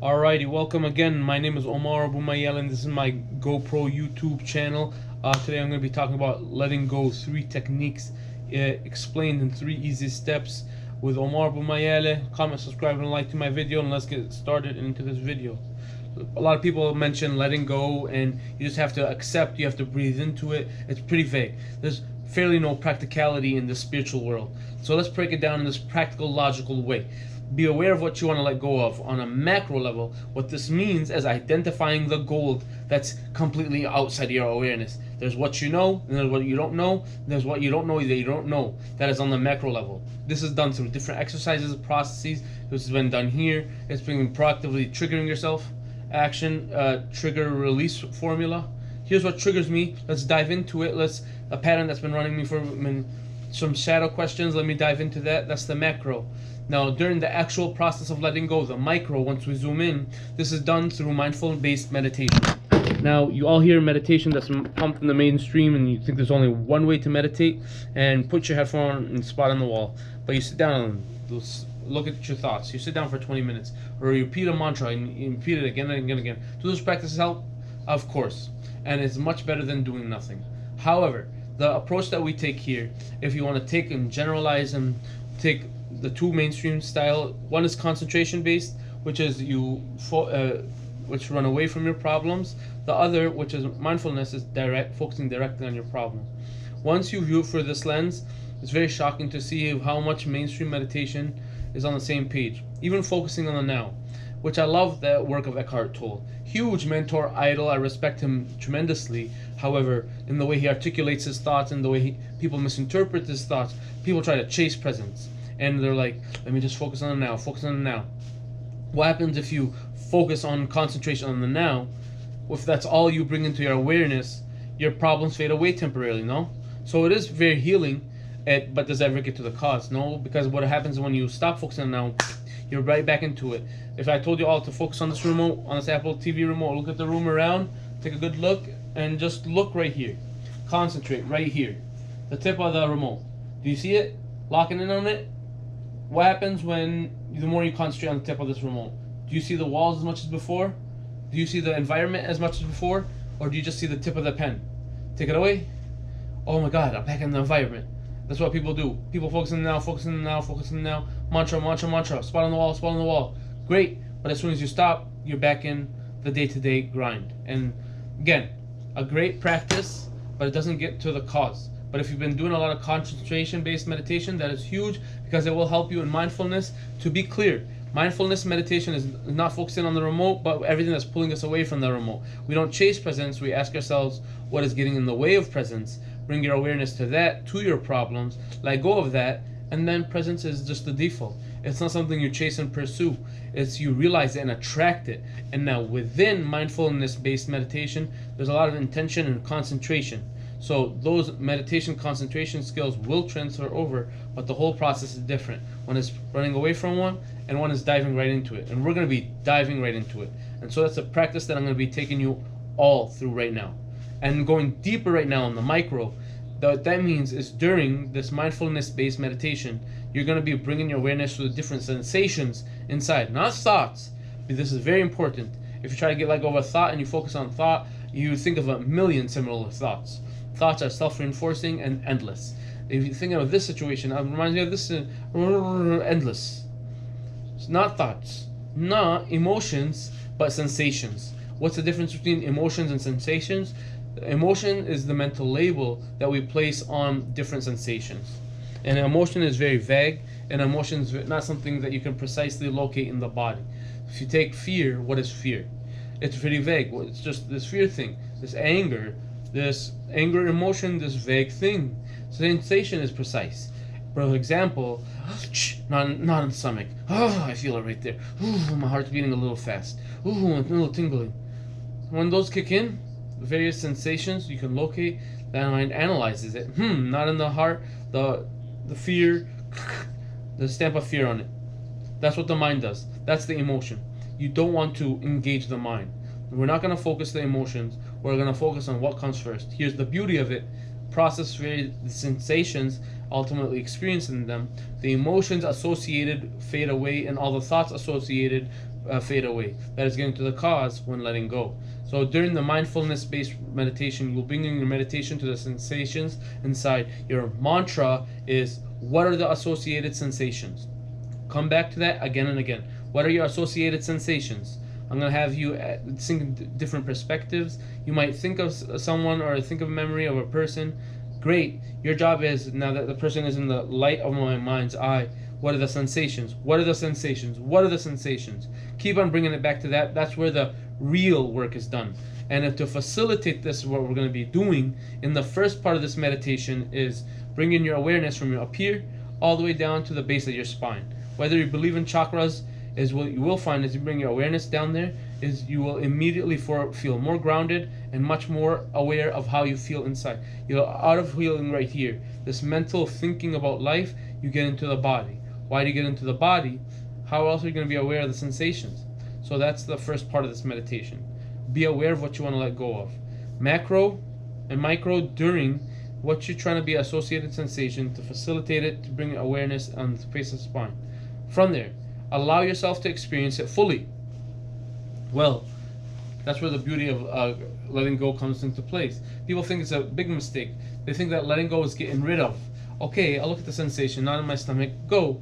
Alrighty, welcome again. My name is Omar Abumayel and this is my GoPro YouTube channel. Today I'm going to be talking about letting go, 3 techniques explained in 3 easy steps with Omar Abumayel. Comment, subscribe, and like to my video, and let's get started into this video. A lot of people mention letting go, and you just have to accept, you have to breathe into it. It's pretty vague. There's fairly no practicality in the spiritual world. So let's break it down in this practical, logical way. Be aware of what you want to let go of on a macro level. What this means is identifying the gold that's completely outside of your awareness. There's what you know, and there's what you don't know, and there's what you don't know that you don't know. That is on the macro level. This is done through different exercises, processes. This has been done here. It's been proactively triggering yourself. Action, trigger release formula. Here's what triggers me. Let's dive into it. A pattern that's been running me for some shadow questions. Let me dive into that. That's the macro. Now, during the actual process of letting go, the micro, once we zoom in, this is done through mindful-based meditation. Now, you all hear meditation that's pumped in the mainstream, and you think there's only one way to meditate, and put your headphone on and spot on the wall. But you sit down and look at your thoughts. You sit down for 20 minutes, or you repeat a mantra and you repeat it again and again and again. Do those practices help? Of course. And it's much better than doing nothing. However, the approach that we take here, if you want to take and generalize and take the 2 mainstream style, one is concentration based, which is which run away from your problems. The other, which is mindfulness, is focusing directly on your problems. Once you view it through this lens, it's very shocking to see how much mainstream meditation is on the same page, even focusing on the now, which I love the work of Eckhart Tolle. Huge mentor, idol, I respect him tremendously. However, in the way he articulates his thoughts and the way people misinterpret his thoughts, people try to chase presence. And they're like, let me just focus on the now, focus on the now. What happens if you focus on concentration on the now? If that's all you bring into your awareness, your problems fade away temporarily, no? So it is very healing, but does that ever get to the cause? No, because what happens when you stop focusing on the now, you're right back into it. If I told you all to focus on this remote, on this Apple TV remote, look at the room around, take a good look, and just look right here. Concentrate right here. The tip of the remote. Do you see it? Locking in on it? What happens when the more you concentrate on the tip of this remote? Do you see the walls as much as before? Do you see the environment as much as before? Or do you just see the tip of the pen? Take it away? Oh my God, I'm back in the environment. That's what people do. People focus on the now, focus on the now, focus on the now. Mantra, mantra, mantra. Spot on the wall, spot on the wall. Great, but as soon as you stop, you're back in the day-to-day grind. And again, a great practice, but it doesn't get to the cause. But if you've been doing a lot of concentration-based meditation, that is huge because it will help you in mindfulness. To be clear, mindfulness meditation is not focusing on the remote, but everything that's pulling us away from the remote. We don't chase presence. We ask ourselves what is getting in the way of presence. Bring your awareness to that, to your problems. Let go of that, and then presence is just the default. It's not something you chase and pursue. It's you realize it and attract it. And now within mindfulness-based meditation, there's a lot of intention and concentration. So those meditation concentration skills will transfer over, but the whole process is different. One is running away from one, and one is diving right into it. And we're going to be diving right into it. And so that's a practice that I'm going to be taking you all through right now. And going deeper right now on the micro, what that means is during this mindfulness-based meditation, you're going to be bringing your awareness to the different sensations inside, not thoughts. But this is very important. If you try to get let go of a thought and you focus on thought, you think of a million similar thoughts. Thoughts are self-reinforcing and endless. If you think of this situation, it reminds me of this endless. It's not thoughts, not emotions, but sensations. What's the difference between emotions and sensations? Emotion is the mental label that we place on different sensations. And emotion is very vague, and emotion is not something that you can precisely locate in the body. If you take fear, what is fear? It's pretty vague. It's just this fear thing, this anger emotion, this vague thing. Sensation is precise. For example, not in the stomach. Oh, I feel it right there. Ooh, my heart's beating a little fast. Ooh, a little tingling. When those kick in, the various sensations you can locate, the mind analyzes it. Not in the heart, the fear, the stamp of fear on it. That's what the mind does. That's the emotion. You don't want to engage the mind. We're not going to focus the emotions. We're going to focus on what comes first. Here's the beauty of it. Process the sensations, ultimately experiencing them. The emotions associated fade away, and all the thoughts associated fade away. That is getting to the cause when letting go. So during the mindfulness-based meditation, you'll bring in your meditation to the sensations inside. Your mantra is, what are the associated sensations? Come back to that again and again. What are your associated sensations? I'm going to have you think different perspectives. You might think of someone or think of a memory of a person. Great. Your job is, now that the person is in the light of my mind's eye, what are the sensations? What are the sensations? What are the sensations? Keep on bringing it back to that. That's where the real work is done. And to facilitate this, what we're going to be doing in the first part of this meditation is bringing your awareness from up here all the way down to the base of your spine. Whether you believe in chakras, is what you will find as you bring your awareness down there is you will immediately feel more grounded and much more aware of how you feel inside. You're out of healing right here. This mental thinking about life, you get into the body. Why do you get into the body? How else are you going to be aware of the sensations? So that's the first part of this meditation. Be aware of what you want to let go of. Macro and micro during what you're trying to be associated sensation to facilitate it, to bring awareness on the base of the spine. From there, allow yourself to experience it fully. Well, that's where the beauty of letting go comes into place. People think it's a big mistake. They think that letting go is getting rid of. Okay, I'll look at the sensation, not in my stomach. Go,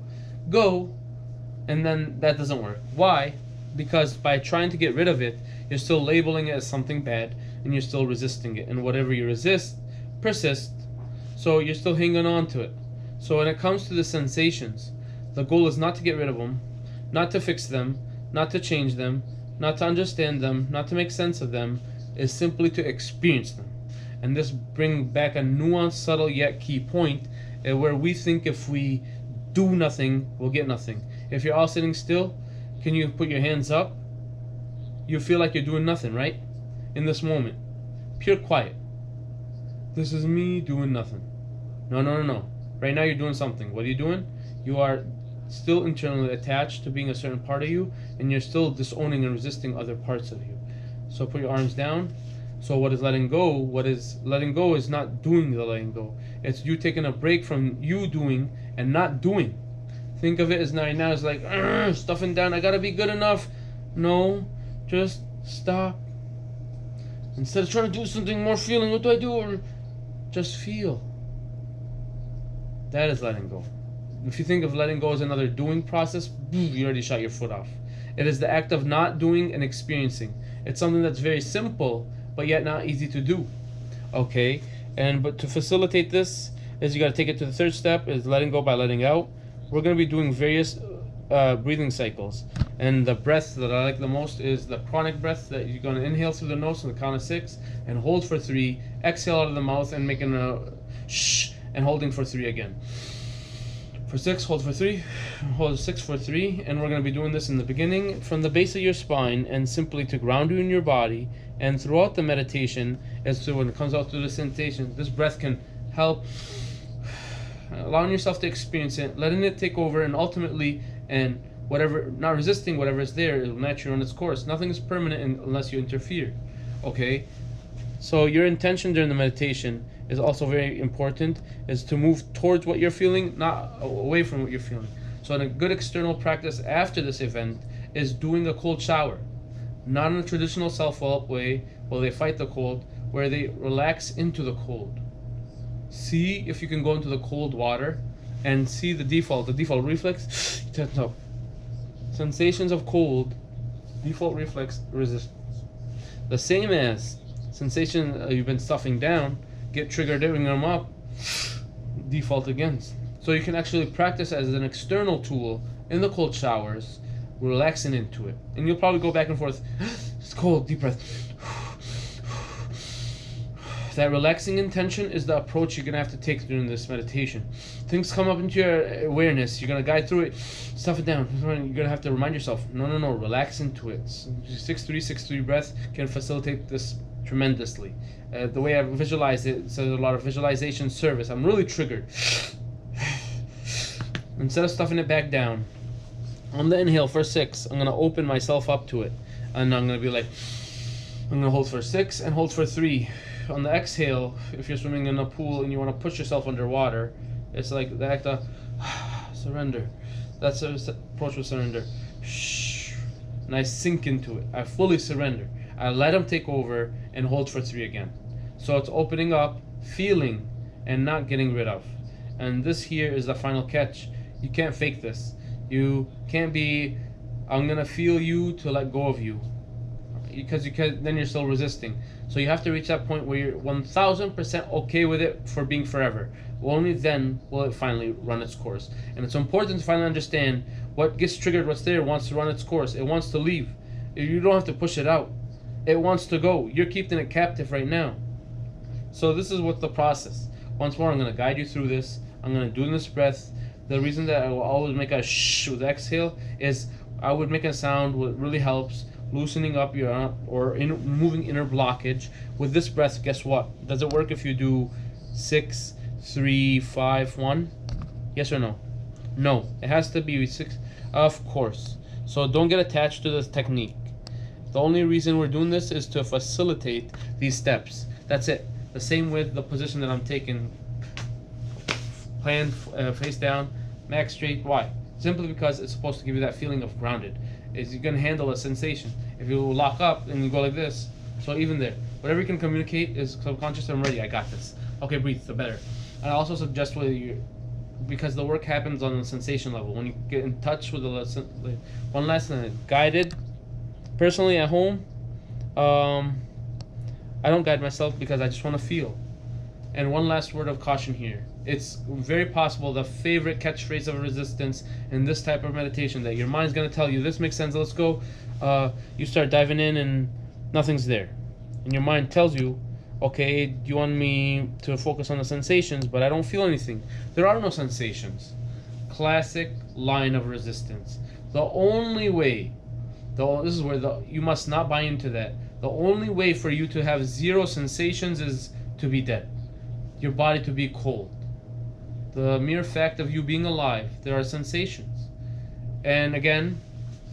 and then that doesn't work. Why? Because by trying to get rid of it, you're still labeling it as something bad, and you're still resisting it. And whatever you resist, persists. So you're still hanging on to it. So when it comes to the sensations, the goal is not to get rid of them, not to fix them, not to change them, not to understand them, not to make sense of them, is simply to experience them. And this brings back a nuanced, subtle yet key point where we think if we do nothing, we'll get nothing. If you're all sitting still, can you put your hands up? You feel like you're doing nothing, right? In this moment. Pure quiet. This is me doing nothing. No. Right now you're doing something. What are you doing? You are still internally attached to being a certain part of you, and you're still disowning and resisting other parts of you. So put your arms down. So what is letting go? What is letting go is not doing the letting go. It's you taking a break from you doing and not doing. Think of it as now it's like stuffing down. I gotta be good enough. No, just stop. Instead of trying to do something more feeling, what do I do? Or just feel. That is letting go. If you think of letting go as another doing process, you already shot your foot off. It is the act of not doing and experiencing. It's something that's very simple, but yet not easy to do. Okay, but to facilitate this, is you got to take it to the third step, is letting go by letting out. We're going to be doing various breathing cycles, and the breath that I like the most is the chronic breath that you're going to inhale through the nose on the count of 6 and hold for 3, exhale out of the mouth and making a shh and holding for 3 again. For 6, hold for 3, hold 6 for 3, and we're going to be doing this in the beginning from the base of your spine and simply to ground you in your body. And throughout the meditation, as to when it comes out through the sensation, this breath can help allowing yourself to experience it, letting it take over, and ultimately, and whatever, not resisting whatever is there, it will naturally run its course. Nothing is permanent unless you interfere. Okay? So your intention during the meditation is also very important, is to move towards what you're feeling, not away from what you're feeling. So a good external practice after this event is doing a cold shower. Not in a traditional self-help way, where they fight the cold, where they relax into the cold. See if you can go into the cold water and see the default reflex, tighten up. Sensations of cold, default reflex resistance. The same as sensation you've been stuffing down, get triggered, bring them up, default against. So you can actually practice as an external tool in the cold showers, relaxing into it. And you'll probably go back and forth, it's cold, deep breath. That relaxing intention is the approach you're going to have to take during this meditation. Things come up into your awareness, you're going to guide through it, stuff it down. You're going to have to remind yourself, no, relax into it. 6-3 breath can facilitate this tremendously. The way I visualize it, so there's a lot of visualization service. I'm really triggered. Instead of stuffing it back down, on the inhale for 6, I'm going to open myself up to it. And I'm going to be like, I'm going to hold for 6 and hold for 3. On the exhale, if you're swimming in a pool and you want to push yourself underwater, it's like the act of surrender. That's the approach with surrender. and I sink into it. I fully surrender. I let him take over and hold for 3 again. So it's opening up, feeling, and not getting rid of. And this here is the final catch. You can't fake this. You can't be, I'm gonna feel you to let go of you, because then you're still resisting. So you have to reach that point where you're 1000% okay with it for being forever. Only then will it finally run its course. And it's important to finally understand what gets triggered, what's there, wants to run its course. It wants to leave. You don't have to push it out. It wants to go. You're keeping it captive right now. So this is what the process. Once more, I'm going to guide you through this. I'm going to do this breath. The reason that I will always make a shh with exhale is I would make a sound. What really helps loosening up your moving inner blockage. With this breath, guess what? Does it work if you do 6, 3, 5, 1? Yes or no? No. It has to be 6. Of course. So don't get attached to this technique. The only reason we're doing this is to facilitate these steps. That's it. The same with the position that I'm taking. Plan face down, neck straight. Why? Simply because it's supposed to give you that feeling of grounded. Is you're going to handle a sensation. If you lock up and you go like this, so even there, whatever you can communicate is subconscious. I'm ready. I got this. Okay, breathe. The better. And I also suggest whether you, because the work happens on the sensation level. When you get in touch with the lesson, one lesson, guided. Personally, at home, I don't guide myself because I just want to feel. And one last word of caution here. It's very possible the favorite catchphrase of resistance in this type of meditation that your mind's going to tell you, this makes sense, let's go. You start diving in and nothing's there. And your mind tells you, okay, you want me to focus on the sensations, but I don't feel anything. There are no sensations. Classic line of resistance. The only way, this is where you must not buy into that. The only way for you to have 0 sensations is to be dead. Your body to be cold. The mere fact of you being alive, there are sensations. And again,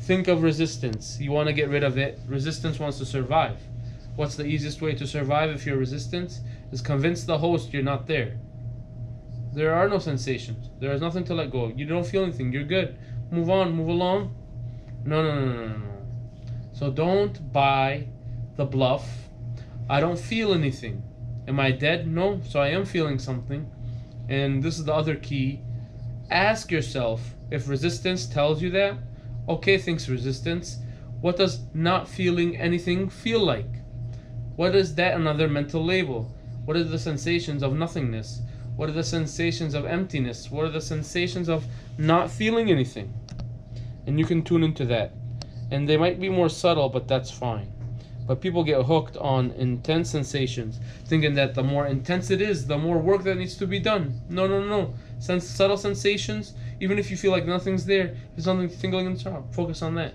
think of resistance. You want to get rid of it. Resistance wants to survive. What's the easiest way to survive if you're resistance? Is convince the host you're not there. There are no sensations. There is nothing to let go of. You don't feel anything. You're good. Move on, move along. No. So don't buy the bluff. I don't feel anything. Am I dead? No. So I am feeling something. And this is the other key. Ask yourself, if resistance tells you that, okay, thanks resistance, what does not feeling anything feel like? What is that another mental label? What are the sensations of nothingness? What are the sensations of emptiness? What are the sensations of not feeling anything? And you can tune into that. And they might be more subtle, but that's fine. But people get hooked on intense sensations, thinking that the more intense it is, the more work that needs to be done. No. Subtle sensations, even if you feel like nothing's there, there's something tingling in the top. Focus on that.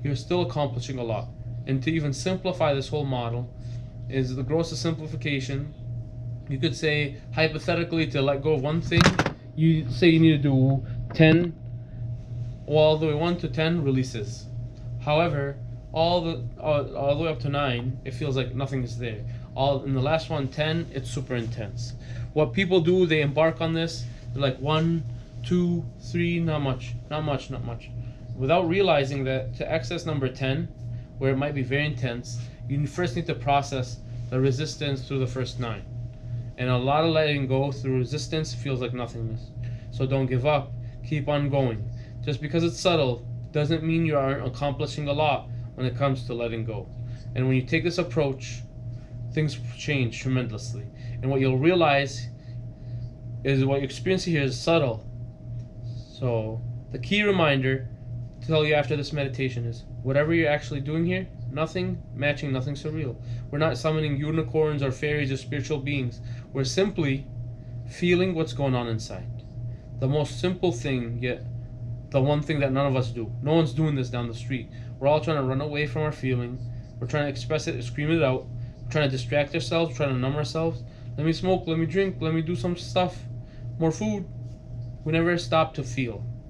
You're still accomplishing a lot. And to even simplify this whole model is the grossest simplification. You could say, hypothetically, to let go of one thing, you say you need to do 10, all the way 1 to 10 releases. However, all the way up to 9, it feels like nothing is there. All in the last one, 10, it's super intense. What people do, they embark on this. They're like 1, 2, 3, not much. Without realizing that to access number 10, where it might be very intense, you first need to process the resistance through the first 9. And a lot of letting go through resistance feels like nothingness. So don't give up. Keep on going. Just because it's subtle doesn't mean you aren't accomplishing a lot when it comes to letting go. And when you take this approach, things change tremendously. And what you'll realize is what you experience here is subtle. So the key reminder to tell you after this meditation is whatever you're actually doing here, nothing matching, nothing surreal. We're not summoning unicorns or fairies or spiritual beings. We're simply feeling what's going on inside. The most simple thing, yet the one thing that none of us do. No one's doing this down the street. We're all trying to run away from our feeling. We're trying to express it, scream it out. We're trying to distract ourselves, trying to numb ourselves. Let me smoke, let me drink, let me do some stuff. More food. We never stop to feel.